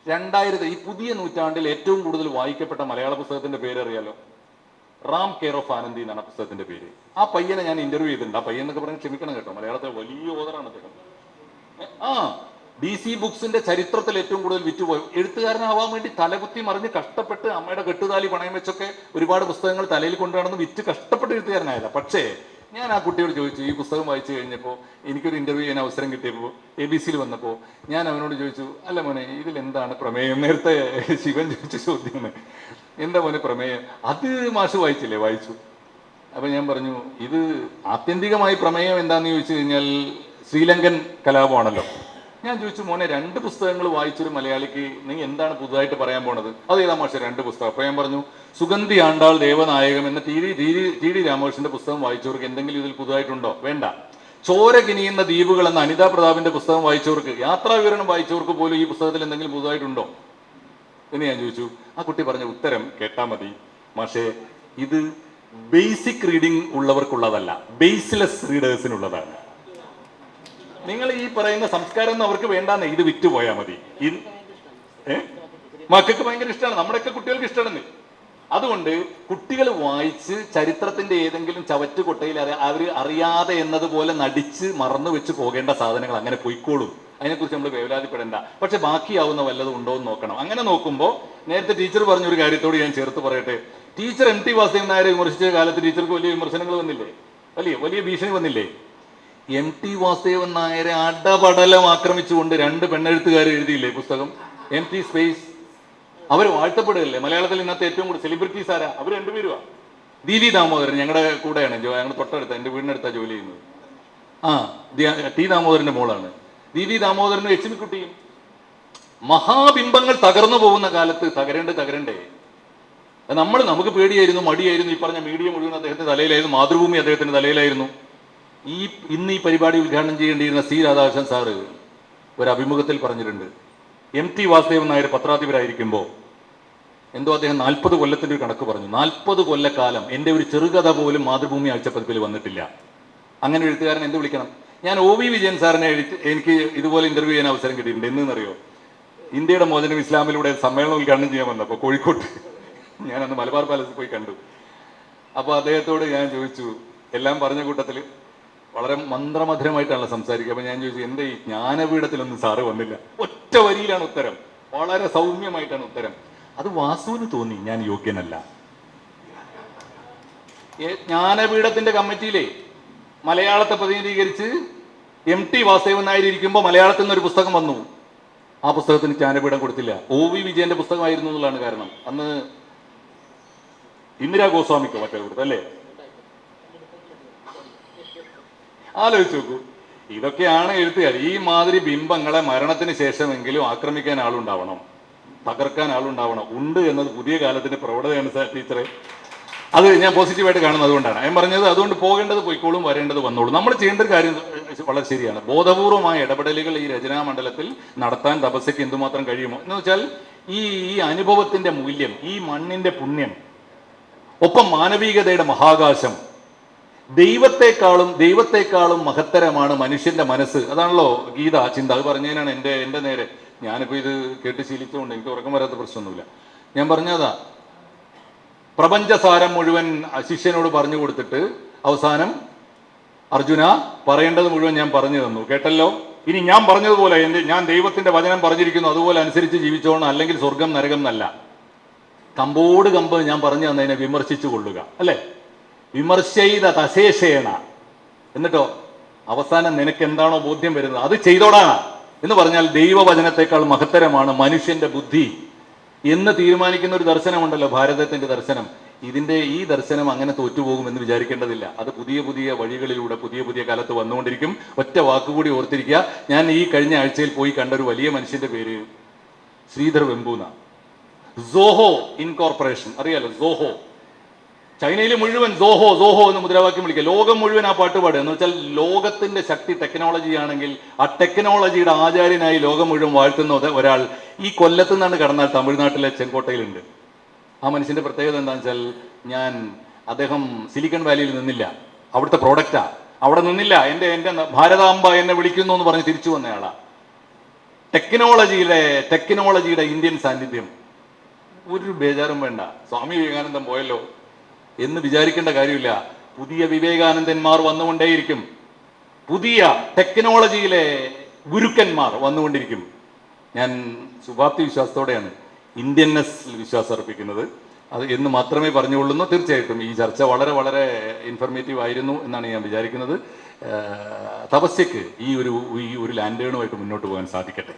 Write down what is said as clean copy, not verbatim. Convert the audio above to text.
ഈ പുതിയ നൂറ്റാണ്ടിൽ ഏറ്റവും കൂടുതൽ വായിക്കപ്പെട്ട മലയാള പുസ്തകത്തിന്റെ പേര് അറിയാലോ? റാം കെയർ ഓഫ് ആനന്ദി എന്നാണ് പുസ്തകത്തിന്റെ പേര്. ആ പയ്യനെ ഞാൻ ഇന്റർവ്യൂ ചെയ്തിട്ടുണ്ട്. ആ പയ്യൻ എന്നൊക്കെ പറഞ്ഞ് ക്ഷമിക്കണം കേട്ടോ, മലയാളത്തിലെ വലിയ ഓതറാണ് അദ്ദേഹം. ആ DC ബുക്സിന്റെ ചരിത്രത്തിൽ ഏറ്റവും കൂടുതൽ വിറ്റുപോയി. എഴുത്തുകാരനാവാൻ വേണ്ടി തലകുത്തി മറിഞ്ഞ് കഷ്ടപ്പെട്ട് അമ്മയുടെ കെട്ടുതാലി പണയം വെച്ചൊക്കെ ഒരുപാട് പുസ്തകങ്ങൾ തലയിൽ കൊണ്ടുനടന്ന് വിറ്റ് കഷ്ടപ്പെട്ട് എഴുത്തുകാരനായതാ. പക്ഷേ ഞാൻ ആ കുട്ടിയോട് ചോദിച്ചു, ഈ പുസ്തകം വായിച്ചു കഴിഞ്ഞപ്പോൾ എനിക്കൊരു ഇന്റർവ്യൂ ചെയ്യാൻ അവസരം കിട്ടിയപ്പോൾ ABC വന്നപ്പോൾ ഞാൻ അവനോട് ചോദിച്ചു, അല്ല മോനെ ഇതിൽ എന്താണ് പ്രമേയം? നേരത്തെ ശിവൻ ചോദിച്ച ചോദ്യമാണ്, എന്താ മോനെ പ്രമേയം? അത് മാഷ് വായിച്ചില്ലേ? വായിച്ചു. അപ്പൊ ഞാൻ പറഞ്ഞു, ഇത് ആത്യന്തികമായി പ്രമേയം എന്താന്ന് ചോദിച്ചു കഴിഞ്ഞാൽ ശ്രീലങ്കൻ കലാപമാണല്ലോ. ഞാൻ ചോദിച്ചു, മോനെ 2 പുസ്തകങ്ങൾ വായിച്ചൊരു മലയാളിക്ക് നീ എന്താണ് പുതുതായിട്ട് പറയാൻ പോണത്? അത് ഏതാ മാഷെ 2 പുസ്തകം? അപ്പൊ ഞാൻ പറഞ്ഞു, സുഗന്ധി ആണ്ടാൾ ദേവനായകം എന്ന ടി ഡി രാമകൃഷ്ണന്റെ പുസ്തകം വായിച്ചവർക്ക് എന്തെങ്കിലും ഇതിൽ പുതുതായിട്ടുണ്ടോ? വേണ്ട. ചോര കിനിയുന്ന ദ്വീപുകൾ എന്ന അനിതാ പ്രതാപിന്റെ പുസ്തകം വായിച്ചവർക്ക്, യാത്രാ വിവരണം വായിച്ചവർക്ക് പോലും ഈ പുസ്തകത്തിൽ എന്തെങ്കിലും പുതുതായിട്ടുണ്ടോ എന്ന് ഞാൻ ചോദിച്ചു. ആ കുട്ടി പറഞ്ഞ ഉത്തരം കേട്ടാ മതി മാഷെ, ഇത് ബേസിക് റീഡിംഗ് ഉള്ളവർക്കുള്ളതല്ല, ബേസ്ലെസ് റീഡേഴ്സിനുള്ളതാണ്. നിങ്ങൾ ഈ പറയുന്ന സംസ്കാരം ഒന്നും അവർക്ക് വേണ്ടാന്നേ, ഇത് വിറ്റുപോയാൽ മതി. മക്കൾക്ക് ഭയങ്കര ഇഷ്ടമാണ്, നമ്മുടെയൊക്കെ കുട്ടികൾക്ക് ഇഷ്ടമാണ്. അതുകൊണ്ട് കുട്ടികൾ വായിച്ച് ചരിത്രത്തിന്റെ ഏതെങ്കിലും ചവറ്റുകൊട്ടയിൽ അവർ അറിയാതെ എന്നതുപോലെ നടിച്ച് മറന്നു വെച്ച് പോകേണ്ട സാധനങ്ങൾ അങ്ങനെ പൊയ്ക്കോളും. അതിനെക്കുറിച്ച് നമ്മൾ വേവലാതിപ്പെടേണ്ട. പക്ഷെ ബാക്കിയാവുന്ന വല്ലതും ഉണ്ടോ എന്ന് നോക്കണം. അങ്ങനെ നോക്കുമ്പോൾ നേരത്തെ ടീച്ചർ പറഞ്ഞൊരു കാര്യത്തോട് ഞാൻ ചേർത്ത് പറയട്ടെ. ടീച്ചർ MT വാസുദേവൻ നായരെ വിമർശിച്ച കാലത്ത് ടീച്ചർക്ക് വലിയ വിമർശനങ്ങൾ വന്നില്ലേ? വലിയ ഭീഷണി വന്നില്ലേ? MT വാസുദേവൻ നായരെ അടപടലം ആക്രമിച്ചുകൊണ്ട് 2 പെണ്ണെഴുത്തുകാർ എഴുതിയില്ലേ പുസ്തകം, MT സ്പേസ്? അവർ വാഴ്ത്തപ്പെടുകയല്ലേ? മലയാളത്തിൽ ഇന്നത്തെ ഏറ്റവും കൂടുതൽ സെലിബ്രിറ്റീസ് ആരാ? അവർ 2 പേരുവാ. ദീദി ദാമോദരൻ ഞങ്ങളുടെ കൂടെയാണ്, ഞങ്ങൾ തൊട്ടടുത്ത, എൻ്റെ വീടിനടുത്താണ് ജോലി ചെയ്യുന്നത്. T ദാമോദരന്റെ മോളാണ് ദീദി ദാമോദരനും ലക്ഷ്മിക്കുട്ടിയും. മഹാബിംബങ്ങൾ തകർന്നു പോകുന്ന കാലത്ത് തകരണ്ടേ? നമുക്ക് പേടിയായിരുന്നു, മടിയായിരുന്നു. ഈ പറഞ്ഞ മീഡിയ മുഴുവൻ അദ്ദേഹത്തിന്റെ തലയിലായിരുന്നു, മാതൃഭൂമി അദ്ദേഹത്തിന്റെ തലയിലായിരുന്നു. ഇന്ന് ഈ പരിപാടി ഉദ്ഘാടനം ചെയ്യേണ്ടിയിരുന്ന C രാധാകൃഷ്ണൻ സാറ് ഒരു അഭിമുഖത്തിൽ പറഞ്ഞിട്ടുണ്ട്, MT വാസുദേവൻ നായർ പത്രാധിപരായിരിക്കുമ്പോൾ എന്തോ അദ്ദേഹം 40 കൊല്ലത്തിന്റെ ഒരു കണക്ക് പറഞ്ഞു. 40 കൊല്ലക്കാലം എൻ്റെ ഒരു ചെറുകഥ പോലും മാതൃഭൂമി ആഴ്ചപ്പതിപ്പിൽ വന്നിട്ടില്ല. അങ്ങനെ എഴുത്തുകാരൻ എന്ത് വിളിക്കണം? ഞാൻ OV വിജയൻ സാറിനെ എനിക്ക് ഇതുപോലെ ഇന്റർവ്യൂ ചെയ്യാൻ അവസരം കിട്ടിയിട്ടുണ്ട്. എന്നറിയോ? ഇന്ത്യയുടെ മോചനം ഇസ്ലാമിലൂടെ സമ്മേളനം ഉദ്ഘാടനം ചെയ്യാൻ വന്നപ്പോൾ കോഴിക്കോട്ട് ഞാനന്ന് മലബാർ പാലസിൽ പോയി കണ്ടു. അപ്പോൾ അദ്ദേഹത്തോട് ഞാൻ ചോദിച്ചു, എല്ലാം പറഞ്ഞ കൂട്ടത്തിൽ വളരെ മന്ത്രമധുരമായിട്ടാണല്ലോ സംസാരിക്കുക. അപ്പൊ ഞാൻ ചോദിച്ചു, എന്റെ ഈ ജ്ഞാനപീഠത്തിലൊന്നും സാറ് വന്നില്ല? ഒറ്റ വരിയിലാണ് ഉത്തരം, വളരെ സൗമ്യമായിട്ടാണ് ഉത്തരം. അത് വാസുവിന് തോന്നി ഞാൻ യോഗ്യനല്ല. ജ്ഞാനപീഠത്തിന്റെ കമ്മിറ്റിയിലെ മലയാളത്തെ പ്രതിനിധീകരിച്ച് MT വാസുദേവൻ നായർ ഇരിക്കുമ്പോൾ മലയാളത്തിൽ നിന്നൊരു പുസ്തകം വന്നു. ആ പുസ്തകത്തിന് ജ്ഞാനപീഠം കൊടുത്തില്ല. OV വിജയന്റെ പുസ്തകമായിരുന്നു എന്നുള്ളതാണ് കാരണം. അന്ന് ഇന്ദിരാ ഗോസ്വാമിക്കോ മറ്റേ കൊടുത്തല്ലേ? ആലോചിച്ച് നോക്കൂ. ഇതൊക്കെയാണ് എഴുത്തുകാർ. ഈ മാതിരി ബിംബങ്ങളെ മരണത്തിന് ശേഷമെങ്കിലും ആക്രമിക്കാൻ ആളുണ്ടാവണം, തകർക്കാൻ ആളുണ്ടാവണം. ഉണ്ട് എന്നത് പുതിയ കാലത്തിന്റെ പ്രവണതയാണ് സാർ ടീച്ചറെ. അത് ഞാൻ പോസിറ്റീവായിട്ട് കാണുന്നത് അതുകൊണ്ടാണ് ഞാൻ പറഞ്ഞത്. അതുകൊണ്ട് പോകേണ്ടത് പോയിക്കോളും, വരേണ്ടത് വന്നോളും. നമ്മൾ ചെയ്യേണ്ട ഒരു കാര്യം വളരെ ശരിയാണ്. ബോധപൂർവമായ ഇടപെടലുകൾ ഈ രചനാമണ്ഡലത്തിൽ നടത്താൻ തപസ്യക്ക് എന്തുമാത്രം കഴിയുമോ എന്ന് വെച്ചാൽ ഈ അനുഭവത്തിന്റെ മൂല്യം, ഈ മണ്ണിന്റെ പുണ്യം, ഒപ്പം മാനവികതയുടെ മഹാകാശം, ദൈവത്തെക്കാളും മഹത്തരമാണ് മനുഷ്യന്റെ മനസ്സ്. അതാണല്ലോ ഗീത ചിന്ത. അത് പറഞ്ഞതിനാണ് എൻ്റെ നേരെ. ഞാനിപ്പോൾ ഇത് കേട്ട് ശീലിച്ചുകൊണ്ട് എനിക്ക് ഉറക്കം വരാത്ത പ്രശ്നമൊന്നുമില്ല. ഞാൻ പറഞ്ഞതാ, പ്രപഞ്ചസാരം മുഴുവൻ ശിഷ്യനോട് പറഞ്ഞു കൊടുത്തിട്ട് അവസാനം അർജുന പറയേണ്ടത് മുഴുവൻ ഞാൻ പറഞ്ഞു തന്നു, കേട്ടല്ലോ. ഇനി ഞാൻ പറഞ്ഞതുപോലെ ഞാൻ ദൈവത്തിന്റെ വചനം പറഞ്ഞിരിക്കുന്നു, അതുപോലെ അനുസരിച്ച് ജീവിച്ചോണം, അല്ലെങ്കിൽ സ്വർഗം നരകം എന്നല്ല. കമ്പോട് കമ്പ് ഞാൻ പറഞ്ഞു തന്നതിനെ വിമർശിച്ചു കൊള്ളുക, അല്ലേ? വിമർശയിത തശേഷേണ. എന്നിട്ടോ അവസാനം നിനക്ക് എന്താണോ ബോധ്യം വരുന്നത് അത് ചെയ്തോടാണ് എന്ന് പറഞ്ഞാൽ ദൈവവചനത്തെക്കാൾ മഹത്തരമാണ് മനുഷ്യന്റെ ബുദ്ധി എന്ന് തീരുമാനിക്കുന്ന ഒരു ദർശനമുണ്ടല്ലോ, ഭാരതത്തിന്റെ ദർശനം. ഈ ദർശനം അങ്ങനെ തോറ്റുപോകുമെന്ന് വിചാരിക്കേണ്ടതില്ല. അത് പുതിയ പുതിയ വഴികളിലൂടെ പുതിയ കാലത്ത് വന്നുകൊണ്ടിരിക്കും. ഒറ്റ വാക്കുകൂടി ഓർത്തിരിക്കുക. ഞാൻ ഈ കഴിഞ്ഞ ആഴ്ചയിൽ പോയി കണ്ട ഒരു വലിയ മനുഷ്യന്റെ പേര് ശ്രീധർ വെമ്പൂന. സോഹോ ഇൻകോർപ്പറേഷൻ അറിയാലോ? സോഹോ. ചൈനയിൽ മുഴുവൻ സോഹോ സോഹോ എന്ന് മുദ്രാവാക്യം വിളിക്കുക. ലോകം മുഴുവൻ ആ പാട്ട് പാടുക. എന്ന് വെച്ചാൽ ലോകത്തിന്റെ ശക്തി ടെക്നോളജി ആണെങ്കിൽ ആ ടെക്നോളജിയുടെ ആചാര്യനായി ലോകം മുഴുവൻ വാഴ്ത്തുന്ന ഒരാൾ ഈ കൊല്ലത്ത് നിന്നാണ് കടന്നാൽ തമിഴ്നാട്ടിലെ ചെങ്കോട്ടയിലുണ്ട്. ആ മനുഷ്യന്റെ പ്രത്യേകത എന്താണെന്ന് വെച്ചാൽ അദ്ദേഹം സിലിക്കൺ വാലിയിൽ നിന്നില്ല, അവിടുത്തെ പ്രോഡക്റ്റാ. അവിടെ നിന്നില്ല, എൻ്റെ ഭാരതാംബ എന്നെ വിളിക്കുന്നു എന്ന് പറഞ്ഞ് തിരിച്ചു വന്നയാളാ. ടെക്നോളജിയുടെ ഇന്ത്യൻ സാന്നിധ്യം ഒരു ബേജാറും വേണ്ട. സ്വാമി വിവേകാനന്ദൻ പോയല്ലോ എന്ന് വിചാരിക്കേണ്ട കാര്യമില്ല. പുതിയ വിവേകാനന്ദന്മാർ വന്നുകൊണ്ടേയിരിക്കും. പുതിയ ടെക്നോളജിയിലെ ഗുരുക്കന്മാർ വന്നുകൊണ്ടിരിക്കും. ഞാൻ ശുഭാപ്തി വിശ്വാസത്തോടെയാണ് ഇന്ത്യൻനെസ്സിൽ വിശ്വാസം അർപ്പിക്കുന്നത്. അത് എന്ന് മാത്രമേ പറഞ്ഞുകൊള്ളുന്നു. തീർച്ചയായിട്ടും ഈ ചർച്ച വളരെ വളരെ ഇൻഫർമേറ്റീവ് ആയിരുന്നു എന്നാണ് ഞാൻ വിചാരിക്കുന്നത്. തപസ്യക്ക് ഈ ഒരു ലാൻഡേണുമായിട്ട് മുന്നോട്ട് പോകാൻ സാധിക്കട്ടെ.